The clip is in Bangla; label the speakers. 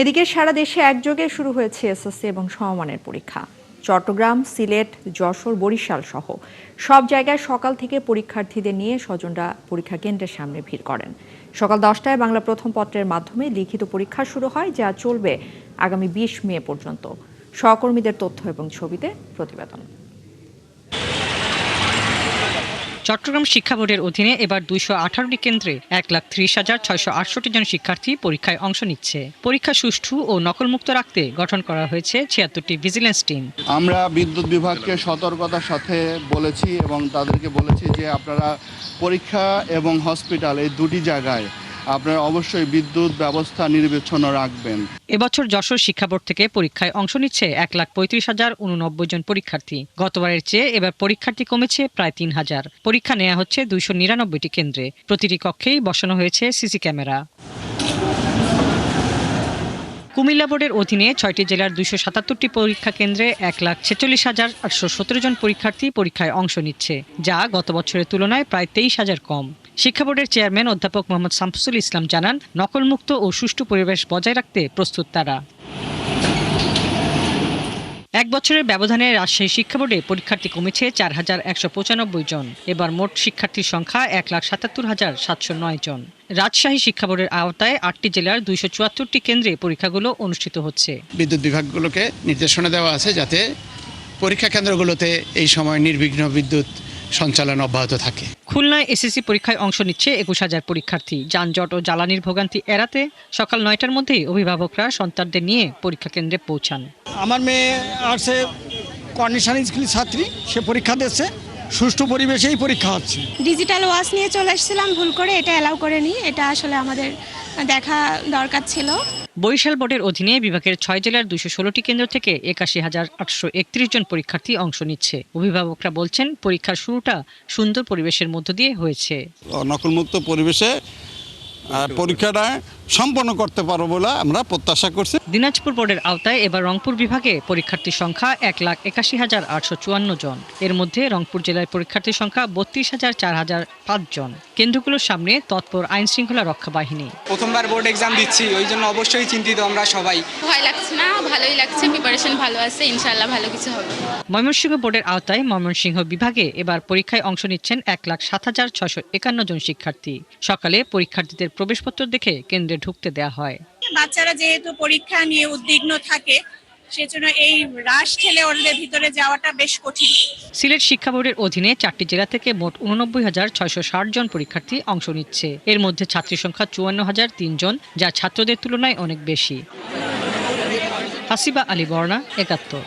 Speaker 1: এদিকে সারা দেশে একযোগে শুরু হয়েছে এসএসসি এবং সমমানের পরীক্ষা। চট্টগ্রাম, সিলেট, যশোর, বরিশাল সহ সব জায়গায় সকাল থেকে পরীক্ষার্থীদের নিয়ে স্বজনরা পরীক্ষা কেন্দ্রের সামনে ভিড় করেন। সকাল 10টায় বাংলা প্রথম পত্রের মাধ্যমে লিখিত পরীক্ষা শুরু হয়, যা চলবে আগামী 20 মে পর্যন্ত। সহকর্মীদের তথ্য এবং ছবিতে প্রতিবেদন।
Speaker 2: চট্টগ্রাম শিক্ষা বোর্ডের অধীনে এবার 218টি কেন্দ্রে 1,30,668 জন শিক্ষার্থী পরীক্ষায় অংশ নিচ্ছে। পরীক্ষা সুষ্ঠু ও নকলমুক্ত রাখতে গঠন করা হয়েছে 76টি ভিজিলেন্স টিম।
Speaker 3: আমরা বিদ্যুৎ বিভাগকে সতর্কতার সাথে বলেছি এবং তাদেরকে বলেছি যে আপনারা পরীক্ষা এবং হসপিটাল এই দুটি জায়গায় আপনারা অবশ্যই বিদ্যুৎ ব্যবস্থা নির্বিচ্ছিন্ন রাখবেন।
Speaker 2: এবছর যশোর শিক্ষা বোর্ড থেকে পরীক্ষায় অংশ নিচ্ছে 1,35,089 জন পরীক্ষার্থী। গতবারের চেয়ে এবার পরীক্ষার্থী কমেছে প্রায় 3,000। পরীক্ষা নেওয়া হচ্ছে 299টি কেন্দ্রে। প্রতিটি কক্ষেই বসানো হয়েছে সিসি ক্যামেরা। কুমিল্লা বোর্ডের অধীনে 6টি জেলার 277টি পরীক্ষা কেন্দ্রে 1,46,817 জন পরীক্ষার্থী পরীক্ষায় অংশ নিচ্ছে, যা গত বছরের তুলনায় প্রায় 23,000 কম। শিক্ষা বোর্ডের চেয়ারম্যান অধ্যাপক মোহাম্মদ শামসুল ইসলাম জানান, নকলমুক্ত ও সুষ্ঠু পরিবেশ বজায় রাখতে প্রস্তুত তারা। এক বছরের ব্যবধানে রাজশাহী শিক্ষা বোর্ডে পরীক্ষার্থী কমেছে 4,195 জন। এবার মোট শিক্ষার্থীর সংখ্যা 1,77,709 জন। রাজশাহী শিক্ষা বোর্ডের আওতায় 8টি জেলার 274টি কেন্দ্রে পরীক্ষাগুলো অনুষ্ঠিত হচ্ছে।
Speaker 4: বিদ্যুৎ বিভাগগুলোকে নির্দেশনা দেওয়া আছে যাতে পরীক্ষা কেন্দ্রগুলোতে এই সময় নির্বিঘ্ন বিদ্যুৎ সঞ্চালন অব্যাহত থাকে।
Speaker 2: খুলনায় এসএসসি পরীক্ষায় অংশ নিচ্ছে 21,000 পরীক্ষার্থী। যানজট ও জ্বালানির ভোগান্তি এড়াতে সকাল 9টার মধ্যেই অভিভাবকরা সন্তানদের নিয়ে পরীক্ষা কেন্দ্রে পৌঁছান।
Speaker 5: আমার মেয়ে আসছে কন্ডিশন স্কুলের ছাত্রী, সে পরীক্ষা দিচ্ছে, সুষ্ঠু পরিবেশেই পরীক্ষা হচ্ছে।
Speaker 6: ডিজিটাল ওয়াচ নিয়ে চলে এসেছিলাম, ভুল করে এটা অ্যালাউ করেনি, এটা আসলে আমাদের দেখা দরকার ছিল।
Speaker 2: বরিশাল বোর্ডের অধীনে বিভাগের 6 জেলার 216টি কেন্দ্র থেকে 81,831 জন পরীক্ষার্থী অংশ নিচ্ছে। অভিভাবকরা বলছেন, পরীক্ষার শুরুটা সুন্দর পরিবেশের মধ্য দিয়ে হয়েছে।
Speaker 7: নকলমুক্ত পরিবেশে পরীক্ষাটা সম্পন্ন করতে পারবো বলে আমরা প্রত্যাশা করছি।
Speaker 2: দিনাজপুর বোর্ডের আওতায় এবার রংপুর বিভাগে পরীক্ষার্থীর সংখ্যা 1,81,854 জন। এর মধ্যে রংপুর জেলায় পরীক্ষার্থীর সংখ্যা 32,405 জন। কেন্দ্রগুলোর সামনে তৎপর আইন শৃঙ্খলা রক্ষা বাহিনী।
Speaker 8: প্রথমবার বোর্ড এক্সাম দিচ্ছি, ওই জন্য অবশ্যই চিন্তিত আমরা সবাই।
Speaker 6: ভয় লাগছে না, ভালোই লাগছে, প্রিপারেশন ভালো আছে, ইনশাআল্লাহ ভালো কিছু হবে।
Speaker 2: ময়মনসিংহ বোর্ডের আওতায় ময়মনসিংহ বিভাগে এবার পরীক্ষায় অংশ নিচ্ছেন 1,07,651 জন শিক্ষার্থী। সকালে পরীক্ষার্থীদের প্রবেশপত্র দেখে কেন্দ্রে ঢুকতে দেয়া হয়।
Speaker 9: বাচ্চারা যেহেতু পরীক্ষা নিয়ে উদ্বিগ্ন থাকে, সেজন্য এই রাশ ঠেলে ওদের ভিতরে যাওয়াটা বেশ কঠিন।
Speaker 2: সিলেট শিক্ষা বোর্ডের অধীনে 4টি জেলা থেকে মোট 89,660 জন পরীক্ষার্থী অংশ নিচ্ছে। এর মধ্যে ছাত্রী সংখ্যা 54,003 জন, যা ছাত্রদের তুলনায় অনেক বেশি। হাসিবা আলী বর্ণা, 71।